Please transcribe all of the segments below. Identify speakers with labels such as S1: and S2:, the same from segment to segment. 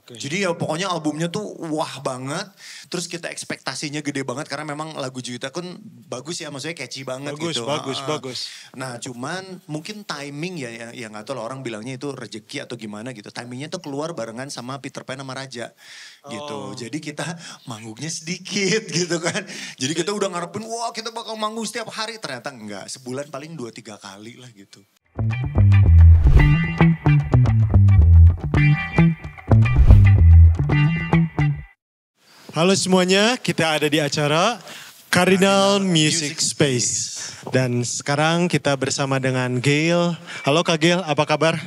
S1: Jadi ya pokoknya albumnya tuh wah banget. Terus kita ekspektasinya gede banget karena memang lagu Juwita kan bagus ya, maksudnya catchy banget
S2: Bagus,
S1: gitu.
S2: bagus.
S1: Nah cuman mungkin timing ya gak tahu lah, orang bilangnya itu rezeki atau gimana gitu. Timingnya tuh keluar barengan sama Peter Pan sama Raja gitu. Jadi kita manggungnya sedikit gitu kan. Jadi kita udah ngarepin wah kita bakal manggung setiap hari. Ternyata enggak, sebulan paling 2-3 kali lah gitu.
S2: Halo semuanya, kita ada di acara Cardinal Music Space. Dan sekarang kita bersama dengan Gail. Halo Kak Gail, apa kabar?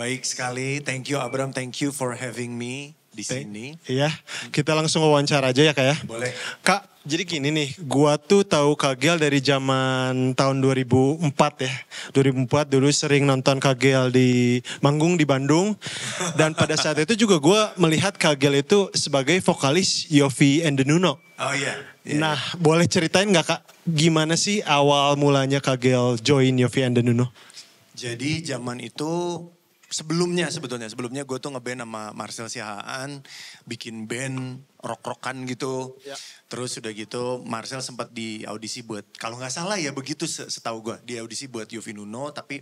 S1: Baik sekali, thank you Abram, thank you for having me di sini.
S2: Iya, kita langsung wawancara aja ya Kak ya.
S1: Boleh.
S2: Kak, jadi gini nih, gua tuh tahu Kak Gail dari zaman tahun 2004 ya. 2004 dulu sering nonton Kak Gail di manggung di Bandung. Dan pada saat itu juga gua melihat Kak Gail itu sebagai vokalis Yovie and the Nuno.
S1: Oh iya.
S2: Nah, boleh ceritain gak Kak, gimana sih awal mulanya Kak Gail join Yovie and the Nuno?
S1: Jadi zaman itu sebelumnya gue tuh ngeband sama Marcel Siahaan, bikin band rock-rockan gitu. Ya. Terus udah gitu Marcel sempat di audisi buat, kalau nggak salah ya begitu setahu gue, di audisi buat Yovie Nuno, tapi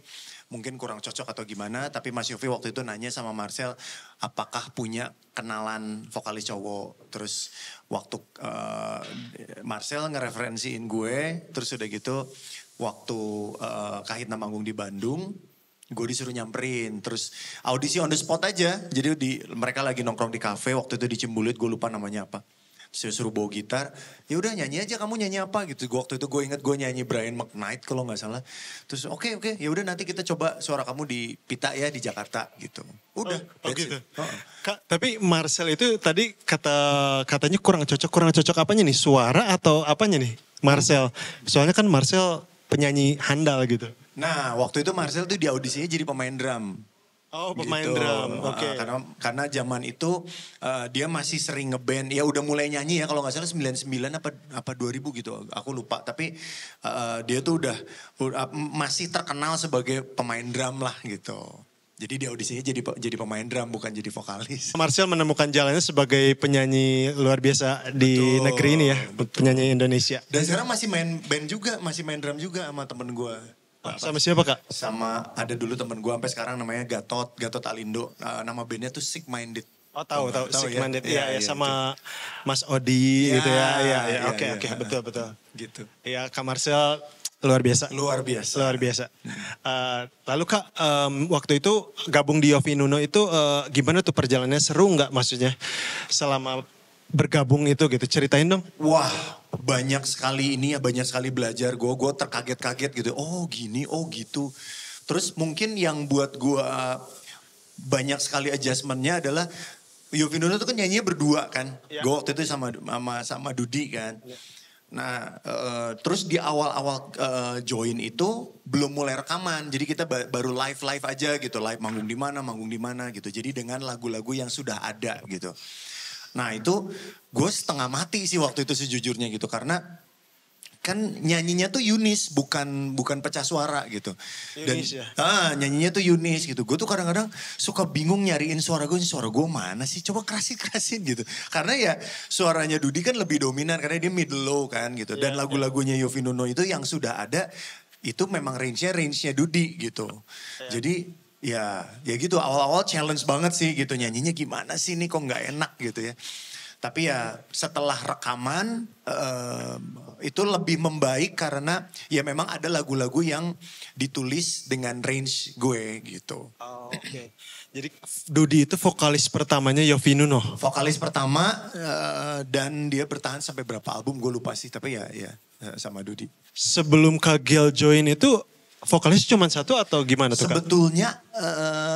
S1: mungkin kurang cocok atau gimana. Tapi Mas Yovie waktu itu nanya sama Marcel, apakah punya kenalan vokalis cowok. Terus waktu Marcel ngereferensiin gue, terus udah gitu waktu Kahitna manggung di Bandung, gue disuruh nyamperin, terus audisi on the spot aja. Jadi mereka lagi nongkrong di kafe waktu itu di Cimbulit, gue lupa namanya apa. Terus suruh bawa gitar, ya udah nyanyi aja, kamu nyanyi apa gitu. Waktu itu gue inget gue nyanyi Brian McKnight kalau nggak salah. Terus oke, ya udah nanti kita coba suara kamu di Pita ya di Jakarta gitu. Udah.
S2: Gitu. Kak, tapi Marcel itu tadi katanya kurang cocok apanya nih? Suara atau apanya nih Marcel? Soalnya kan Marcel penyanyi handal gitu.
S1: Nah, waktu itu Marcel tuh di audisinya jadi pemain drum.
S2: Oh, pemain
S1: gitu.
S2: drum. Oke.
S1: Karena zaman itu dia masih sering ngeband. Ya udah mulai nyanyi ya, kalau nggak salah 99 apa 2000 gitu. Aku lupa. Tapi dia tuh udah masih terkenal sebagai pemain drum lah gitu. Jadi di audisinya jadi pemain drum, bukan jadi vokalis.
S2: Marcel menemukan jalannya sebagai penyanyi luar biasa di negeri ini ya. Betul. Penyanyi Indonesia.
S1: Dan sekarang masih main band juga, masih main drum juga sama temen gue.
S2: Sama siapa Kak?
S1: Sama ada dulu temen gue sampai sekarang namanya Gatot Alindo. Nama bandnya tuh Sick Minded.
S2: Oh tahu Sick Minded.
S1: Iya,
S2: sama itu. Mas Odi gitu ya. Iya. Oke, betul.
S1: Gitu.
S2: Iya, Kak Marcel luar biasa. Lalu Kak, waktu itu gabung di Yovie Nuno itu gimana tuh perjalanannya, seru nggak maksudnya selama bergabung itu gitu, ceritain dong.
S1: Wah, banyak sekali belajar. Gue terkaget-kaget gitu. Oh gini, oh gitu. Terus mungkin yang buat gue banyak sekali adjustmentnya adalah Yovie Nuno tuh kan nyanyinya berdua kan. Ya. Gue waktu itu sama Dudi kan. Ya. Nah, terus di awal-awal join itu belum mulai rekaman. Jadi kita baru live aja gitu. Live manggung di mana gitu. Jadi dengan lagu-lagu yang sudah ada gitu. Nah itu gue setengah mati sih waktu itu sejujurnya gitu. Karena kan nyanyinya tuh Yunis, bukan pecah suara gitu.
S2: Yunis ya?
S1: Nyanyinya tuh Yunis gitu. Gue tuh kadang-kadang suka bingung nyariin suara gue mana sih? Coba kerasin gitu. Karena ya suaranya Dudi kan lebih dominan karena dia middle low kan gitu. Dan lagu-lagunya Yovie Nuno itu yang sudah ada itu memang range-nya Dudi gitu. Jadi ya gitu, awal-awal challenge banget sih gitu, nyanyinya gimana sih nih kok gak enak gitu ya. Tapi ya setelah rekaman itu lebih membaik karena ya memang ada lagu-lagu yang ditulis dengan range gue gitu.
S2: Oh, oke. Jadi Dudi itu vokalis pertamanya Yovie Nuno?
S1: Vokalis pertama dan dia bertahan sampai berapa album gue lupa sih, tapi ya sama Dudi.
S2: Sebelum Kak Gail join itu vokalis cuma satu atau gimana tuh Kak?
S1: Sebetulnya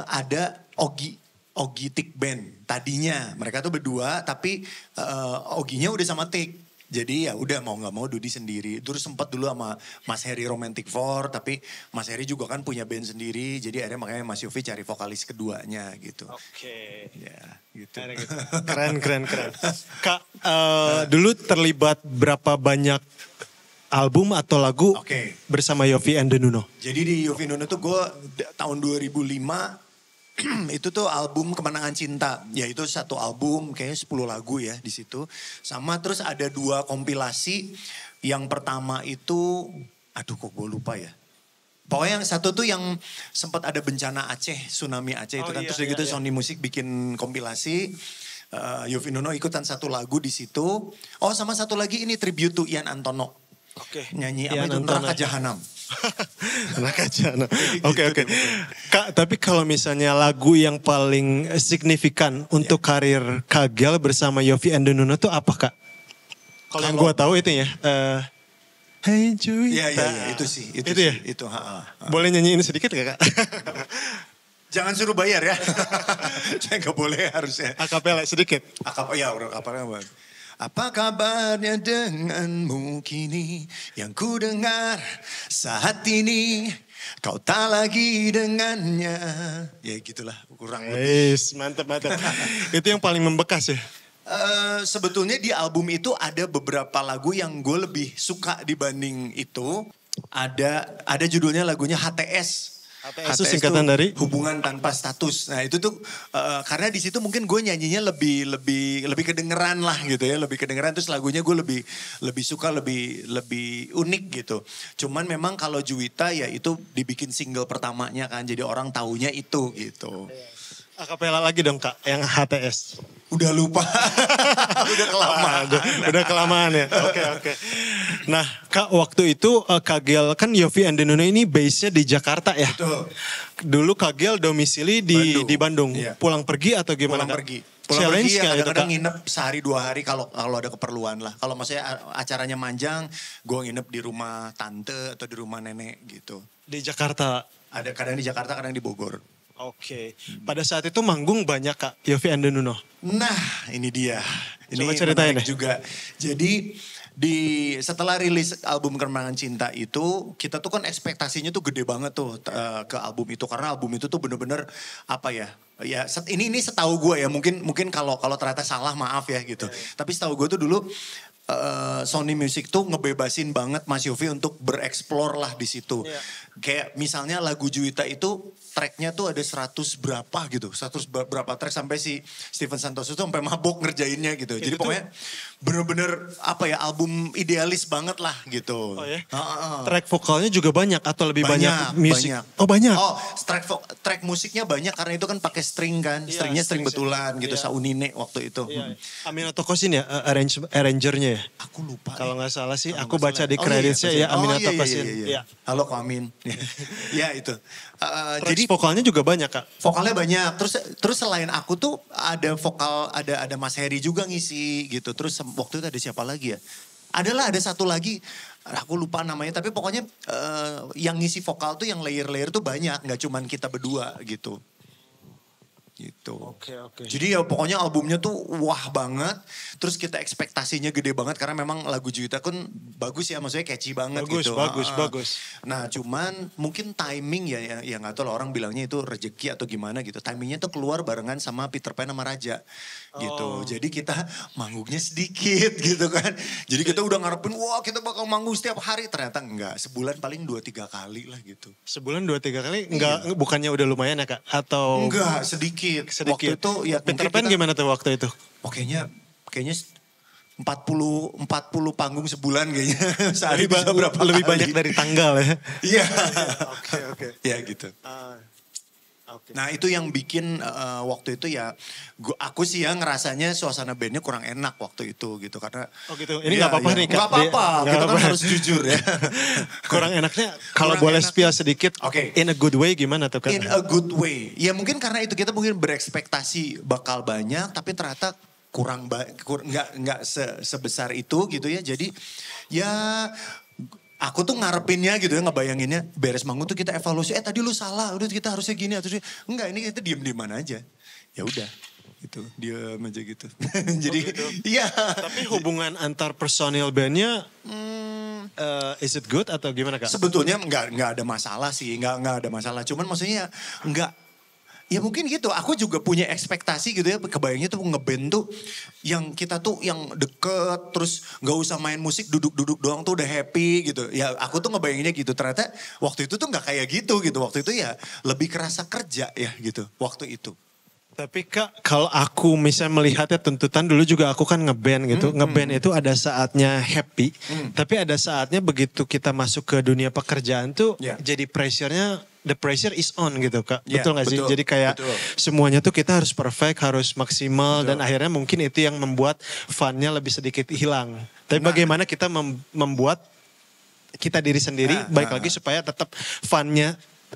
S1: ada Ogi Tik Band. Tadinya mereka tuh berdua tapi Oginya udah sama Tik. Jadi ya udah mau gak mau Dudi sendiri. Terus sempat dulu sama Mas Heri Romantic Four. Tapi Mas Heri juga kan punya band sendiri. Jadi akhirnya makanya Mas Yovie cari vokalis keduanya gitu.
S2: Oke.
S1: Ya gitu.
S2: Keren. Kak dulu terlibat berapa banyak album atau lagu bersama Yovie and the Nuno?
S1: Jadi di Yovie Nuno tuh gue tahun 2005 itu tuh album Kemenangan Cinta. Ya itu satu album kayaknya 10 lagu ya di situ. Sama terus ada 2 kompilasi. Yang pertama itu, aduh kok gue lupa ya. Pokoknya yang satu tuh yang sempat ada bencana Aceh, tsunami Aceh itu kan.
S2: Iya,
S1: Terus udah gitu
S2: iya.
S1: Sony Music bikin kompilasi. Yovie Nuno ikutan satu lagu di situ. Oh sama satu lagi ini tribute to Ian Antono.
S2: Oke.
S1: Nyanyi
S2: Ian
S1: apa itu?
S2: Antono.
S1: Neraka Jahanam.
S2: Anak aja. Oke. Kak, tapi kalau misalnya lagu yang paling signifikan untuk karir Kagel bersama Yovie and Nuno tuh apa Kak? Kalau yang gue tahu itu ya. Hey Juwita.
S1: Iya, itu sih. Itu
S2: ya?
S1: sih, itu.
S2: Boleh nyanyiin sedikit gak Kak?
S1: Jangan suruh bayar ya. Saya nggak boleh harusnya.
S2: Akapela sedikit.
S1: Ya udah kapalnya bang. Apa kabarnya denganmu kini yang ku dengar saat ini kau tak lagi dengannya. Ya gitulah kurang lebih.
S2: Yes, mantap. Itu yang paling membekas ya.
S1: Sebetulnya di album itu ada beberapa lagu yang gue lebih suka dibanding itu. Ada judulnya lagunya HTS.
S2: HTS itu singkatan dari
S1: hubungan tanpa status. Nah itu tuh karena di situ mungkin gue nyanyinya lebih kedengeran lah gitu ya, lebih kedengeran. Terus lagunya gue lebih suka, lebih unik gitu. Cuman memang kalau Juwita ya itu dibikin single pertamanya kan, jadi orang taunya itu gitu.
S2: akapela lagi dong Kak, yang HTS.
S1: Udah lupa, udah kelamaan.
S2: Udah kelamaan ya. Oke. Nah Kak, waktu itu Kagel kan Yovie and Nuno ini base-nya di Jakarta ya.
S1: Betul.
S2: Dulu Kagel domisili di Bandung.
S1: Iya.
S2: Pulang pergi atau gimana?
S1: Pulang
S2: Kak?
S1: pergi.
S2: Challenge
S1: ya,
S2: kali itu,
S1: kadang-kadang
S2: Kak?
S1: nginep sehari 2 hari kalau ada keperluan lah. Kalau maksudnya acaranya manjang, gue nginep di rumah tante atau di rumah nenek gitu.
S2: Di Jakarta.
S1: Ada kadang di Jakarta, kadang di Bogor.
S2: Oke. Pada saat itu manggung banyak Kak, Yovie and Nuno.
S1: Nah, ini dia. Ini
S2: Coba ceritain
S1: menarik
S2: deh.
S1: juga. Jadi setelah rilis album Kemenangan Cinta itu, kita tuh kan ekspektasinya tuh gede banget tuh ke album itu, karena album itu tuh bener-bener apa ya? Ya ini setahu gue ya, mungkin kalau ternyata salah maaf ya gitu. Tapi setahu gue tuh dulu Sony Music tuh ngebebasin banget Mas Yovie untuk bereksplor lah di situ.
S2: Iya.
S1: Kayak misalnya lagu Juwita itu tracknya tuh ada 100 berapa gitu. 100 berapa track sampai si Steven Santoso tuh sampai mabok ngerjainnya gitu. Jadi
S2: Itu tuh-
S1: pokoknya bener-bener apa ya, album idealis banget lah gitu.
S2: Oh ya?
S1: Heeh.
S2: Track vokalnya juga banyak atau lebih banyak musik?
S1: Banyak.
S2: Oh banyak?
S1: Oh, track musiknya banyak karena itu kan pakai string kan.
S2: Iya,
S1: Stringnya string
S2: string
S1: betulan gitu,
S2: iya.
S1: Saunine waktu itu.
S2: Iya. Aminato Kosin ya arrangernya ya?
S1: Aku lupa.
S2: Kalau nggak salah sih,
S1: Kalau
S2: aku
S1: nggak
S2: baca
S1: salah.
S2: di kreditnya ya Aminato Kosin.
S1: Iya. Halo Ko Amin. Ya itu.
S2: Jadi
S1: Jadi
S2: vokalnya juga banyak Kak.
S1: vokalnya banyak. Terus selain aku tuh ada vokal, ada Mas Heri juga ngisi gitu. Terus waktu itu ada siapa lagi ya? Ada satu lagi, aku lupa namanya. Tapi pokoknya yang ngisi vokal tuh yang layer-layer tuh banyak. Nggak cuman kita berdua gitu. Gitu.
S2: Oke.
S1: Jadi ya pokoknya albumnya tuh wah banget. Terus kita ekspektasinya gede banget karena memang lagu Juwita kan bagus ya, maksudnya catchy banget gitu.
S2: Bagus.
S1: Nah cuman mungkin timing ya nggak tahu lah, orang bilangnya itu rezeki atau gimana gitu. Timingnya tuh keluar barengan sama Peter Pan sama Raja gitu. Jadi kita manggungnya sedikit gitu kan. Jadi kita udah ngarepin wah kita bakal manggung setiap hari. Ternyata enggak, sebulan paling 2-3 kali lah gitu.
S2: Sebulan 2-3 kali enggak, bukannya udah lumayan ya Kak? Atau
S1: Enggak, sedikit. Waktu itu ya
S2: Peter
S1: mungkin
S2: Pan
S1: kita-
S2: gimana tuh waktu itu?
S1: Oh kayaknya 40 panggung sebulan kayaknya. Sehari bisa berapa
S2: lebih
S1: kali.
S2: banyak dari tanggal ya?
S1: Iya.
S2: Oke.
S1: Ya gitu.
S2: Oke.
S1: Nah itu yang bikin waktu itu ya aku sih ya ngerasanya suasana bandnya kurang enak waktu itu gitu. Karena
S2: Oh gitu, ini nggak apa-apa nih Kak?
S1: Gak apa-apa,
S2: Nggak
S1: kita kan
S2: apa-apa.
S1: harus jujur ya.
S2: Kurang enaknya kalau
S1: Kurang
S2: boleh
S1: enak.
S2: spill sedikit,
S1: Oke.
S2: in a good way gimana tuh Kak?
S1: In a good way. Ya mungkin karena itu kita mungkin berekspektasi bakal banyak, tapi ternyata nggak sebesar itu gitu ya. Jadi ya aku tuh ngarepinnya gitu ya, ngebayanginnya beres manggung tuh kita evaluasi. Tadi lu salah, udah kita harusnya gini atau enggak, ini kita diem-diem aja. Ya udah gitu, diam aja gitu. Jadi iya.
S2: Tapi hubungan antar personil bandnya, is it good atau gimana Kak?
S1: Sebetulnya nggak ada masalah sih, nggak ada masalah. Cuman maksudnya nggak Ya mungkin gitu, aku juga punya ekspektasi gitu ya, kebayangnya tuh ngeband tuh yang kita tuh yang deket, terus gak usah main musik duduk-duduk doang tuh udah happy gitu. Ya aku tuh ngebayanginnya gitu, ternyata waktu itu tuh gak kayak gitu gitu. Waktu itu ya lebih kerasa kerja ya gitu, waktu itu.
S2: Tapi Kak, kalau aku misalnya melihatnya tuntutan dulu juga aku kan ngeband gitu. Ngeband itu ada saatnya happy, tapi ada saatnya begitu kita masuk ke dunia pekerjaan tuh
S1: Ya.
S2: jadi pressure-nya, the pressure is on gitu Kak.
S1: Ya,
S2: Betul gak sih?
S1: betul,
S2: Jadi kayak
S1: betul.
S2: semuanya tuh kita harus perfect, harus maksimal
S1: Betul.
S2: dan akhirnya mungkin itu yang membuat fun-nya lebih sedikit hilang. Tapi
S1: Nah.
S2: bagaimana kita membuat kita diri sendiri baik lagi supaya tetap fun-nya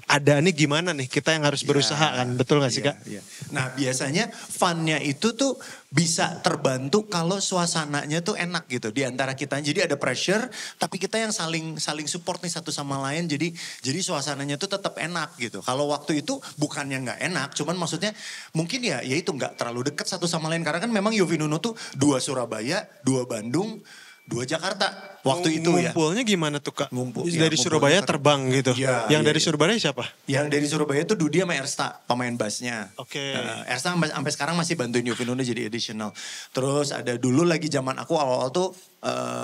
S2: ada nih gimana nih kita yang harus berusaha kan, betul gak sih Kak?
S1: Iya. Nah biasanya funnya itu tuh bisa terbantu kalau suasananya tuh enak gitu di antara kita. Jadi ada pressure tapi kita yang saling support nih satu sama lain. Jadi suasananya tuh tetap enak gitu. Kalau waktu itu bukannya nggak enak, cuman maksudnya mungkin ya itu nggak terlalu dekat satu sama lain. Karena kan memang Yofi Nuno tuh 2 Surabaya, 2 Bandung, 2 Jakarta waktu itu ya.
S2: Ngumpulnya gimana tuh Kak?
S1: Ngumpul,
S2: Dari
S1: ya,
S2: Surabaya
S1: ngumpulnya
S2: terbang gitu.
S1: Iya,
S2: Yang
S1: iya,
S2: dari
S1: iya.
S2: Surabaya siapa?
S1: Yang dari Surabaya tuh Dudi sama Ersta, pemain bassnya.
S2: Oke.
S1: Ersta sampai sekarang masih bantuin Yofi Nuno jadi additional. Terus ada dulu lagi zaman aku awal-awal tuh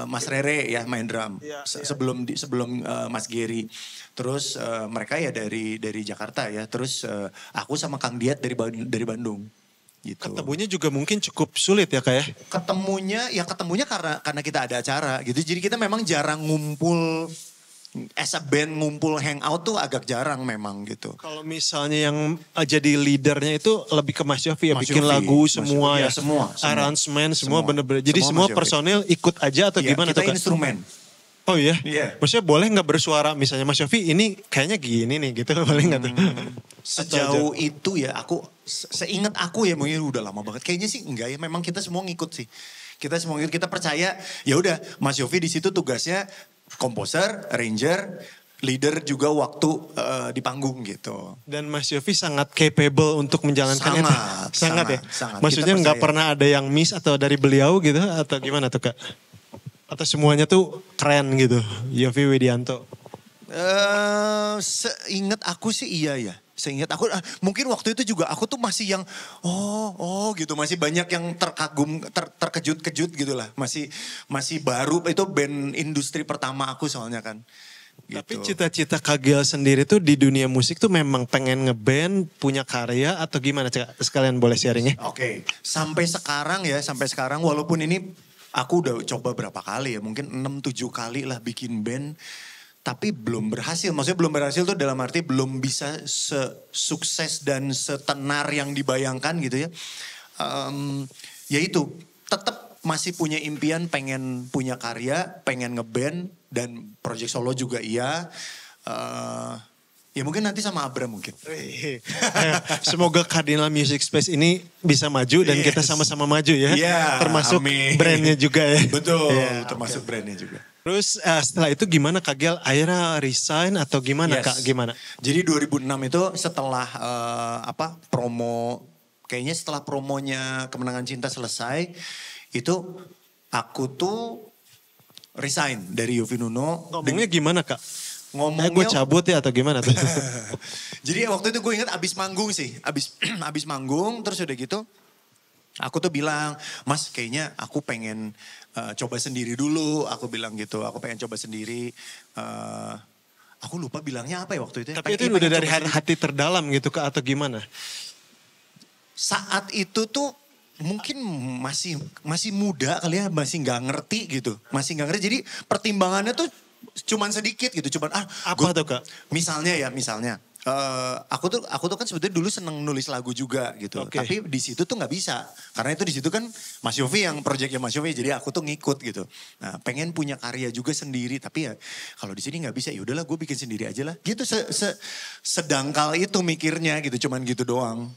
S1: Mas Rere ya main drum.
S2: Iya,
S1: Sebelum Mas Gary. Terus mereka ya dari Jakarta ya. Terus aku sama Kang Diat dari Bandung. Gitu.
S2: Ketemunya juga mungkin cukup sulit ya Kak ya?
S1: Ketemunya karena kita ada acara gitu. Jadi kita memang jarang ngumpul as a band ngumpul hangout tuh agak jarang memang gitu.
S2: Kalau misalnya yang jadi leadernya itu lebih ke Mas Yofi ya,
S1: Mas
S2: bikin
S1: Yofi,
S2: lagu
S1: Mas
S2: semua
S1: Yofi,
S2: ya,
S1: ya, semua.
S2: arrangement semua bener-bener. Jadi
S1: Semua
S2: semua
S1: Mas Yofi.
S2: personil ikut aja atau
S1: Iya,
S2: gimana
S1: kita
S2: tuh Kak?
S1: instrumen.
S2: Oh iya?
S1: Iya.
S2: Maksudnya boleh nggak bersuara misalnya Mas Yofi ini kayaknya gini nih gitu boleh nggak tuh?
S1: Sejauh itu ya aku seingat aku ya mungkin udah lama banget. Kayaknya sih enggak ya, memang kita semua ngikut sih. Kita semua ngikut, kita percaya ya udah Mas Yofi di situ tugasnya komposer, arranger, leader juga waktu di panggung gitu.
S2: Dan Mas Yofi sangat capable untuk menjalankannya. Sangat ya?
S1: sangat.
S2: Maksudnya
S1: Kita
S2: nggak
S1: percaya.
S2: pernah ada yang miss atau dari beliau gitu atau gimana tuh Kak? Atau semuanya tuh keren gitu, Yofi Widianto.
S1: Seingat aku sih iya ya. Seingat aku mungkin waktu itu juga aku tuh masih yang gitu, masih banyak yang terkagum, terkejut-kejut gitu lah. Masih baru, itu band industri pertama aku soalnya kan. Gitu.
S2: Tapi cita-cita Kak Giel sendiri tuh di dunia musik tuh memang pengen ngeband, punya karya atau gimana Cak? Sekalian boleh sharing ya?
S1: Oke, sampai sekarang walaupun ini aku udah coba berapa kali ya, mungkin 6-7 kali lah bikin band. Tapi belum berhasil, maksudnya belum berhasil tuh dalam arti belum bisa sukses dan setenar yang dibayangkan gitu ya. Ya itu, tetap masih punya impian pengen punya karya, pengen ngeband dan project solo juga iya. Ya mungkin nanti sama Abra mungkin.
S2: Semoga Cardinal Music Space ini bisa maju dan kita sama-sama maju ya.
S1: Iya,
S2: Termasuk
S1: amin.
S2: brandnya juga ya.
S1: Betul,
S2: Iya,
S1: termasuk brandnya juga.
S2: Terus setelah itu gimana Kak Giel? Akhirnya resign atau gimana
S1: Yes.
S2: Kak? Gimana?
S1: Jadi 2006 itu setelah promo, kayaknya setelah promonya Kemenangan Cinta selesai, itu aku tuh resign dari Yofi Nuno.
S2: Ngomongnya gimana Kak?
S1: Ngomongnya
S2: Gue cabut ya atau gimana tuh?
S1: Jadi waktu itu gue ingat abis manggung sih. Abis manggung terus udah gitu. Aku tuh bilang, Mas kayaknya aku pengen coba sendiri dulu. Aku bilang gitu, aku pengen coba sendiri. Aku lupa bilangnya apa ya waktu itu.
S2: Tapi itu udah dari hati terdalam gitu Kak atau gimana?
S1: Saat itu tuh mungkin masih muda kali ya, masih nggak ngerti gitu. Masih nggak ngerti, jadi pertimbangannya tuh cuman sedikit gitu. Cuman
S2: Apa tuh Kak?
S1: Misalnya aku tuh kan sebetulnya dulu seneng nulis lagu juga gitu.
S2: Oke.
S1: Tapi di situ tuh nggak bisa. Karena itu di situ kan Mas Yofi yang proyeknya Mas Yofi, jadi aku tuh ngikut gitu. Nah, pengen punya karya juga sendiri, tapi ya kalau di sini nggak bisa, ya udahlah gue bikin sendiri aja lah. Gitu sedangkal itu mikirnya gitu, cuman gitu doang.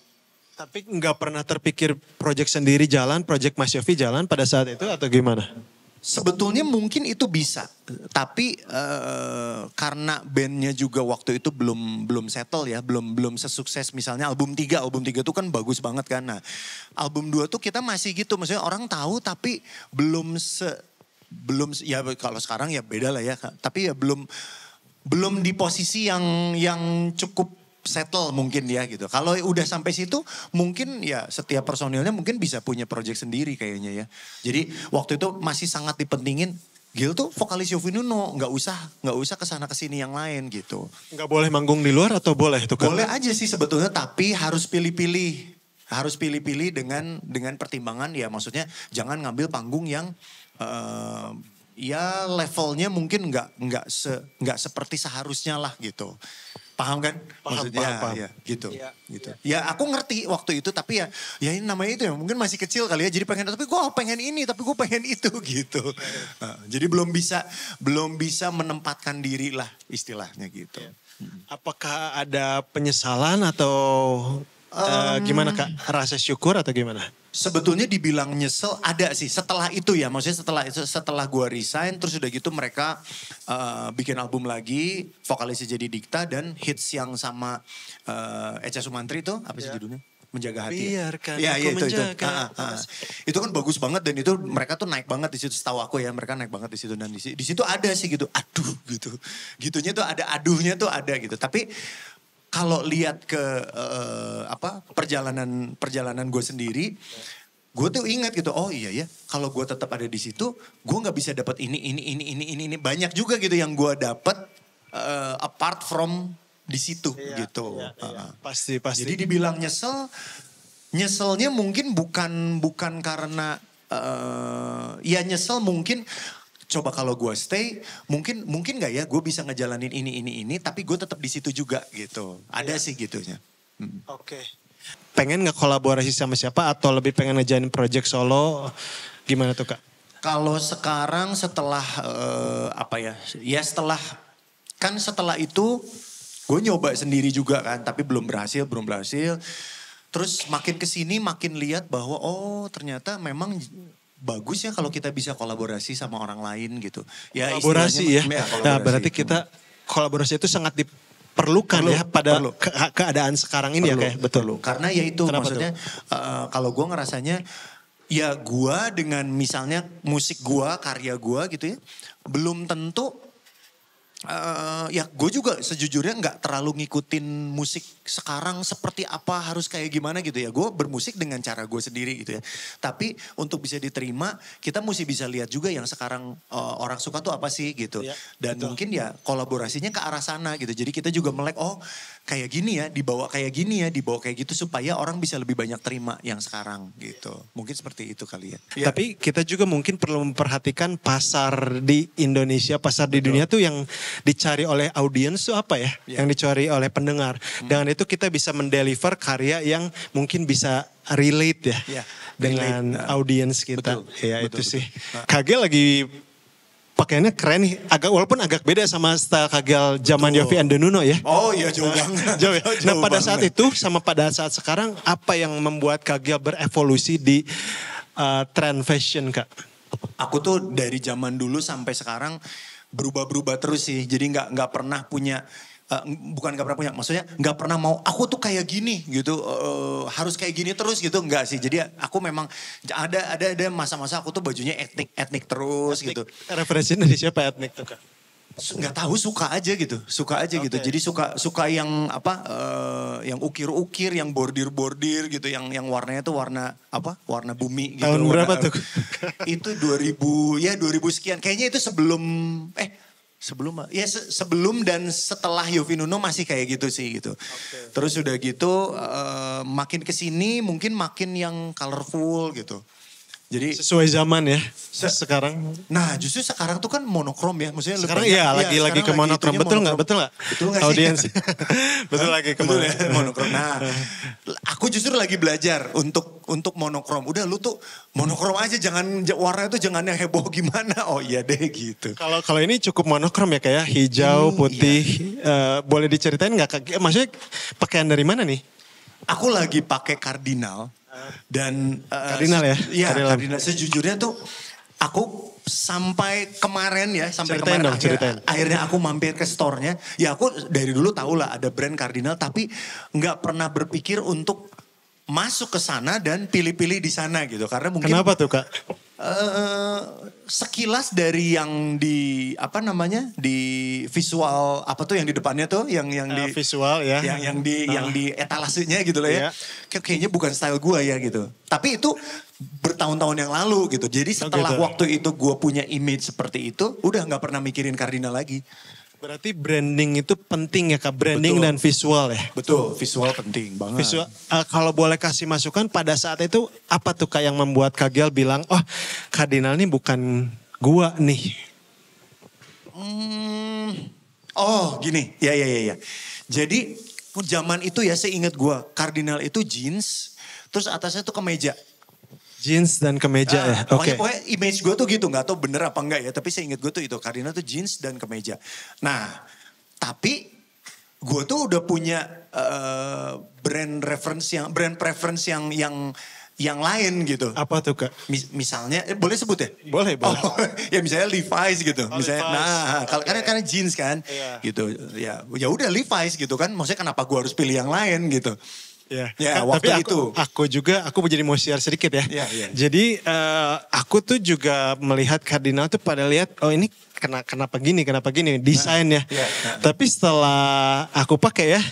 S2: Tapi nggak pernah terpikir project sendiri jalan, project Mas Yofi jalan pada saat itu atau gimana?
S1: Sebetulnya mungkin itu bisa, tapi karena bandnya juga waktu itu belum settle ya, belum sesukses misalnya album 3 tuh kan bagus banget kan. Nah, album 2 tuh kita masih gitu, maksudnya orang tahu tapi belum ya kalau sekarang ya beda lah ya, tapi ya belum di posisi yang cukup settle mungkin ya gitu. Kalau udah sampai situ mungkin ya setiap personilnya mungkin bisa punya project sendiri kayaknya ya. Jadi waktu itu masih sangat dipentingin Gil tuh vokalis Yofinuno, nggak usah kesana kesini yang lain gitu.
S2: Nggak boleh manggung di luar atau boleh itu kan?
S1: Boleh aja sih sebetulnya, tapi harus pilih-pilih. Harus pilih-pilih dengan pertimbangan ya, maksudnya jangan ngambil panggung yang ya levelnya mungkin nggak seperti seharusnya lah gitu. Paham kan? Maksudnya
S2: paham.
S1: Ya, gitu. Gitu. Ya aku ngerti waktu itu, tapi ya ini namanya itu ya mungkin masih kecil kali ya, jadi tapi gue pengen ini, tapi gue pengen itu gitu. Jadi belum bisa menempatkan diri lah istilahnya gitu.
S2: Apakah ada penyesalan atau gimana Kak? Rasa syukur atau gimana?
S1: Sebetulnya dibilang nyesel ada sih setelah itu ya, maksudnya setelah gue resign terus udah gitu mereka bikin album lagi, vokalisnya jadi Dikta dan hits yang sama Echa Sumantri itu apa sih judulnya? Menjaga Hati.
S2: Biarkan
S1: ya,
S2: aku
S1: itu.
S2: menjaga.
S1: Itu kan bagus banget dan itu mereka tuh naik banget di situ, setahu aku ya, mereka naik banget di situ dan di situ ada sih gitu, aduh gitu. Gitunya tuh ada, aduhnya tuh ada gitu. Tapi kalau lihat ke perjalanan gue sendiri, gue tuh ingat gitu, oh iya ya, kalau gue tetap ada di situ, gue nggak bisa dapat ini banyak juga gitu yang gue dapat apart from di situ gitu.
S2: Pasti.
S1: Jadi dibilang nyeselnya mungkin bukan karena ya nyesel mungkin. Coba kalau gue stay, mungkin nggak ya gue bisa ngejalanin ini, tapi gue tetap di situ juga gitu. Ada sih gitunya.
S2: Oke. Pengen nggak kolaborasi sama siapa atau lebih pengen ngejalanin project solo? Gimana tuh Kak?
S1: Kalau sekarang setelah setelah itu gue nyoba sendiri juga kan, tapi belum berhasil. Terus makin kesini makin lihat bahwa oh ternyata memang bagus ya kalau kita bisa kolaborasi sama orang lain gitu. Ya,
S2: Kolaborasi ya.
S1: Kolaborasi.
S2: Nah berarti kita kolaborasi itu sangat diperlukan ya pada keadaan sekarang ini ya kayak betul.
S1: Karena ya itu
S2: Kenapa
S1: maksudnya kalau gue ngerasanya ya gue dengan misalnya musik gue, karya gue gitu ya, belum tentu ya gue juga sejujurnya nggak terlalu ngikutin musik sekarang seperti apa, harus kayak gimana gitu ya. Gue bermusik dengan cara gue sendiri gitu ya. Tapi untuk bisa diterima kita mesti bisa lihat juga yang sekarang orang suka tuh apa sih gitu.
S2: Ya,
S1: dan
S2: betul.
S1: mungkin ya kolaborasinya ke arah sana gitu. Jadi kita juga melek oh kayak gini ya, dibawa kayak gini ya, dibawa kayak gitu supaya orang bisa lebih banyak terima yang sekarang gitu. Mungkin seperti itu kali ya.
S2: Tapi kita juga mungkin perlu memperhatikan pasar di Indonesia, pasar di dunia tuh yang dicari oleh audiens tuh apa ya? Yang dicari oleh pendengar. Dengan itu kita bisa mendeliver karya yang mungkin bisa relate ya dengan audiens kita. Itu sih. Kagel lagi pakaiannya keren nih. Walaupun agak beda sama style Kagel zaman Yovie and the Nuno ya.
S1: Oh iya jauh banget.
S2: Jauh ya. Nah pada saat itu sama pada saat sekarang apa yang membuat Kagel berevolusi di trend fashion Kak?
S1: Aku tuh dari zaman dulu sampai sekarang berubah-berubah terus sih. Jadi nggak pernah punya bukan nggak pernah punya, maksudnya nggak pernah mau aku tuh kayak gini gitu, harus kayak gini terus gitu, enggak sih. Jadi aku memang ada masa-masa aku tuh bajunya etnik terus gitu.
S2: Referensi dari siapa etnik tuh Kak?
S1: Nggak tahu, suka aja gitu gitu. Jadi suka yang yang ukir-ukir, yang bordir gitu, yang warnanya tuh warna bumi gitu.
S2: Tahun berapa tuh?
S1: Itu 2000 sekian kayaknya, itu sebelum dan setelah Yofinuno masih kayak gitu sih gitu. Terus udah gitu makin kesini mungkin makin yang colorful gitu. Jadi
S2: sesuai zaman ya sekarang.
S1: Nah justru sekarang tuh kan monokrom ya. Maksudnya
S2: sekarang lagi ke monokrom. Betul nggak sih? Audiens. Betul lagi ke
S1: monokrom. Nah aku justru lagi belajar untuk monokrom. Udah lu tuh monokrom aja, jangan warna itu jangan yang heboh gimana. Oh iya deh gitu.
S2: Kalau ini cukup monokrom ya kayak hijau, putih. Boleh diceritain nggak? Maksudnya pakaian dari mana nih?
S1: Aku lagi pakai kardinal. Dan
S2: kardinal ya?
S1: Iya kardinal. Sejujurnya tuh aku sampai kemarin akhirnya aku mampir ke store-nya. Ya aku dari dulu tahu lah ada brand kardinal, tapi nggak pernah berpikir untuk masuk ke sana dan pilih-pilih di sana gitu. Karena mungkin
S2: kenapa tuh Kak?
S1: sekilas dari yang di apa namanya di visual apa tuh yang di depannya tuh yang di
S2: visual ya.
S1: yang di etalasenya gitu loh ya. Kayaknya bukan style gue ya gitu. Tapi itu bertahun-tahun yang lalu gitu. Jadi setelah waktu itu gue punya image seperti itu, udah nggak pernah mikirin Cardinal lagi.
S2: Berarti branding itu penting ya Kak, branding dan visual ya.
S1: Betul, visual penting banget.
S2: Visual, kalau boleh kasih masukan pada saat itu apa tuh Kak yang membuat Kak Giel bilang, oh Cardinal ini bukan gua nih.
S1: Oh gini, ya. Jadi zaman itu ya seingat gua, Cardinal itu jeans, terus atasnya tuh kemeja.
S2: Jeans dan kemeja ya.
S1: Pokoknya image gue tuh gitu, nggak tahu bener apa enggak ya. Tapi saya ingat gue tuh itu Cardinal tuh jeans dan kemeja. Nah, tapi gue tuh udah punya brand preference yang lain gitu.
S2: Apa tuh Kak?
S1: Misalnya, boleh sebut ya?
S2: Boleh.
S1: Oh, ya misalnya Levi's gitu. Misalnya,
S2: Levi's.
S1: nah, karena jeans kan, gitu. Ya udah Levi's gitu kan. Maksudnya kenapa gue harus pilih yang lain gitu? Ya, waktu
S2: tapi
S1: itu.
S2: Aku jadi mau share sedikit ya.
S1: Ya.
S2: Jadi aku tuh juga melihat Cardinal tuh pada lihat, oh ini kenapa gini, desain ya. Tapi setelah aku pakai ya,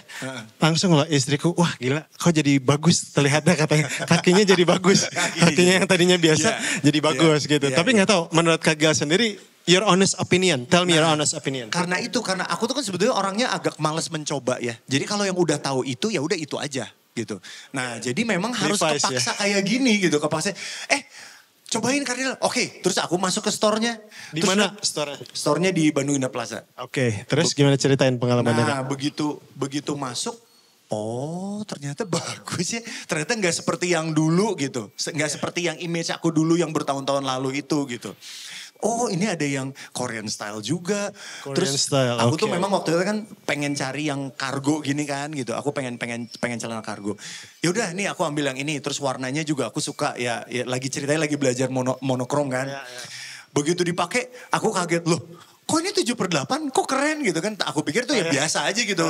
S2: langsung loh istriku, wah gila, kok jadi bagus terlihatnya katanya. Kakinya jadi bagus, kakinya yang tadinya biasa jadi bagus gitu. Tapi nggak tahu, menurut Kak Giel sendiri, your honest opinion, tell me your honest opinion.
S1: Karena aku tuh kan sebetulnya orangnya agak males mencoba ya. Jadi kalau yang udah tahu itu ya udah itu aja gitu. Nah jadi memang harus
S2: Levi's,
S1: kepaksa kayak gini gitu. Kepaksa, cobain Cardinal. Oke, terus aku masuk ke store-nya.
S2: Di mana store-nya?
S1: Store-nya di Bandung Indah Plaza.
S2: Oke, terus gimana ceritain pengalamannya?
S1: Nah begitu masuk, oh ternyata bagus ya. Ternyata nggak seperti yang dulu gitu. Nggak seperti yang image aku dulu yang bertahun-tahun lalu itu gitu. Oh ini ada yang Korean style juga. Terus aku tuh memang waktu itu kan pengen cari yang kargo gini kan gitu. Aku pengen celana kargo. Ya udah nih aku ambil yang ini. Terus warnanya juga aku suka ya lagi ceritanya lagi belajar monokrom kan. Begitu dipakai aku kaget loh. Kok ini 7/8 kok keren gitu kan. Aku pikir tuh ya biasa aja gitu.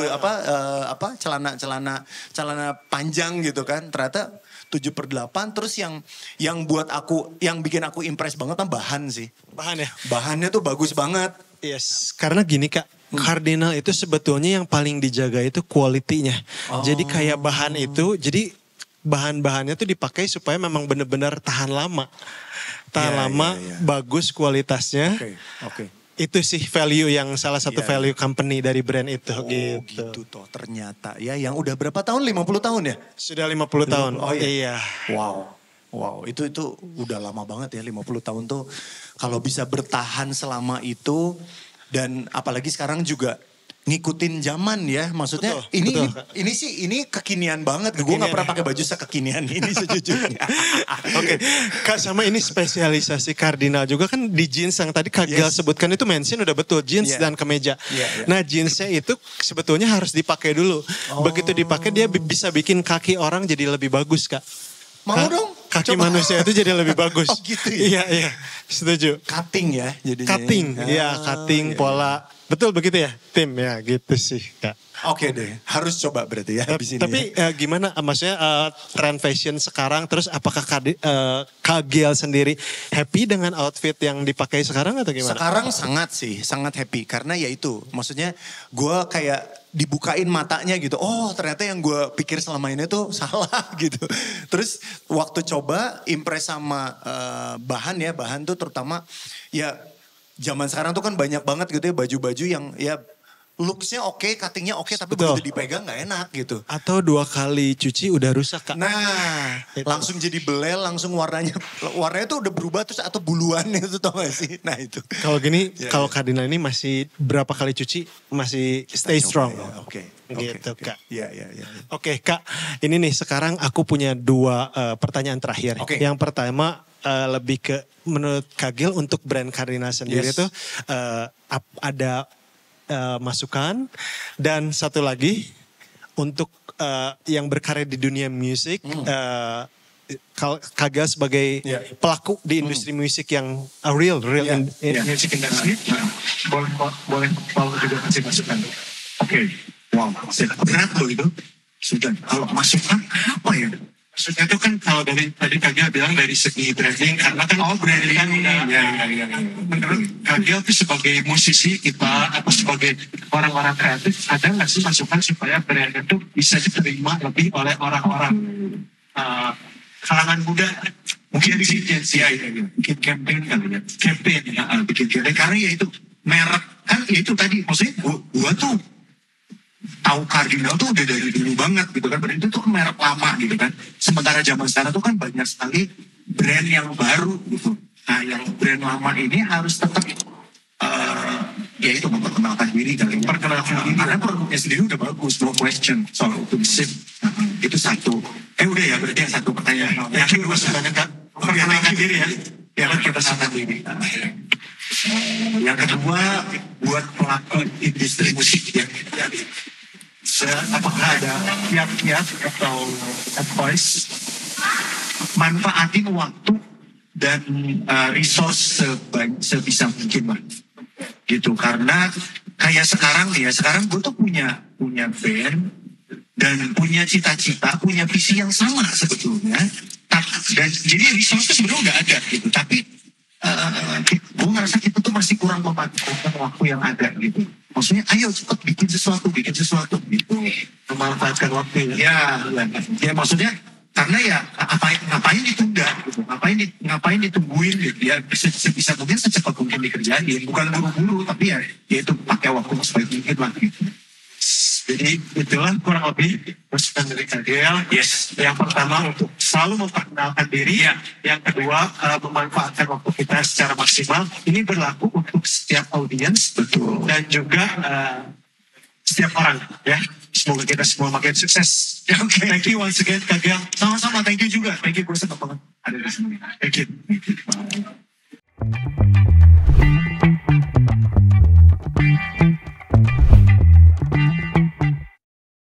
S1: Celana panjang gitu kan. Ternyata 7/8 terus yang buat aku, yang bikin aku impress banget kan bahan sih.
S2: Bahan ya?
S1: Bahannya tuh bagus banget.
S2: Yes, karena gini Kak, Cardinal itu sebetulnya yang paling dijaga itu quality-nya. Jadi kayak bahan itu, jadi bahan-bahannya tuh dipakai supaya memang benar-benar tahan lama. Bagus kualitasnya.
S1: Oke.
S2: Itu sih value yang salah satu value company dari brand itu
S1: gitu toh ternyata ya yang udah berapa tahun 50 tahun ya?
S2: Sudah 50 tahun.
S1: Oh
S2: iya.
S1: Wow, itu udah lama banget ya 50 tahun tuh kalau bisa bertahan selama itu dan apalagi sekarang juga ngikutin zaman ya, maksudnya ini kekinian banget. Gue nggak pernah pakai baju sekekinian ini sejujurnya.
S2: Oke, Kak sama ini spesialisasi Cardinal juga kan di jeans yang tadi Kak Giel sebutkan itu mention udah betul jeans dan kemeja. Nah jeansnya itu sebetulnya harus dipakai dulu. Begitu dipakai dia bisa bikin kaki orang jadi lebih bagus Kak.
S1: Mau dong.
S2: Kaki manusia itu jadi lebih bagus.
S1: Oh gitu ya?
S2: Iya, setuju.
S1: Cutting ya jadinya.
S2: Cutting, pola. Betul begitu ya, tim ya gitu sih Kak.
S1: Oke deh, harus coba berarti ya habis ini.
S2: Tapi gimana, maksudnya trend fashion sekarang, terus apakah Kak Giel sendiri happy dengan outfit yang dipakai sekarang atau gimana?
S1: Sekarang sangat happy karena ya itu, maksudnya gue kayak dibukain matanya gitu. Oh ternyata yang gue pikir selama ini tuh salah gitu. Terus waktu coba impress sama bahan tuh terutama ya zaman sekarang tuh kan banyak banget gitu ya baju-baju yang ya looksnya oke, cuttingnya oke, tapi begitu dipegang gak enak gitu.
S2: Atau 2 kali cuci udah rusak Kak.
S1: Nah langsung jadi belel, langsung warnanya tuh udah berubah terus atau buluan itu tau gak sih. Nah itu.
S2: Kalau gini, kalau Cardinal ini masih berapa kali cuci masih stay strong.
S1: Ya, oke.
S2: Gitu Kak.
S1: Iya.
S2: Oke Kak, ini nih sekarang aku punya 2 pertanyaan terakhir. Yang pertama lebih ke menurut Kak Giel untuk brand Cardinal sendiri tuh ada masukan, dan satu lagi untuk yang berkarya di dunia musik, Kak Giel sebagai pelaku di industri musik yang real
S3: music industry, boleh mau juga kasih masukan. Oke, wow, berat loh itu. Sudah, kalau masukan apa ya? Maksudnya itu kan kalau dari tadi Kagel bilang dari segi branding, karena kan branding kan ya. Menurut Kagel tuh sebagai musisi kita atau sebagai orang-orang kreatif, ada nggak sih masukan supaya brand itu bisa diterima lebih oleh orang-orang kalangan muda? Mungkin bikin bikin campaign kali ya, bikin campaign karena ya itu merek kan ya itu tadi maksudnya gua tuh tahu Cardinal tuh udah dari dulu banget gitu kan, brand itu tuh merek lama gitu kan. Sementara zaman sekarang tuh kan banyak sekali brand yang baru gitu. Nah yang brand lama ini harus tetap ya itu memperkenalkan diri kali. Perkenalkan diri karena produknya sendiri udah bagus, no question soal itu sip. Itu satu. Udah ya berarti yang satu pertanyaan. Yang kedua sebenarnya kan perkenalkan diri ya. Yang kita senang diri. Yang kedua buat pelaku industri musik ya. Apakah ada kiat-kiat atau advice manfaatin waktu dan resource sebisa mungkin lah gitu, karena kayak sekarang nih ya, sekarang gue tuh punya band dan punya cita-cita, punya visi yang sama sebetulnya, dan jadi resource sebenarnya udah ada gitu, tapi gue ngerasa kita tuh masih kurang memanfaatkan waktu yang ada gitu. Maksudnya ayo cepat bikin sesuatu gitu, memanfaatkan waktu ya maksudnya karena ya ngapain ditunda gitu, ngapain ditungguin gitu ya, bisa mungkin secepat mungkin dikerjain, bukan buru-buru tapi ya itu pakai waktu sebaik mungkin lah gitu. Jadi itulah kurang lebih masukan dari Kagel. Yes. Yang pertama untuk selalu memperkenalkan diri. Yang kedua memanfaatkan waktu kita secara maksimal. Ini berlaku untuk setiap audiens, betul. Dan juga setiap orang ya. Semoga kita semua makin sukses. Okay. Thank you once again Kagel. Sama-sama, thank you juga. Thank you, gue senang banget ada di sini. Thank you.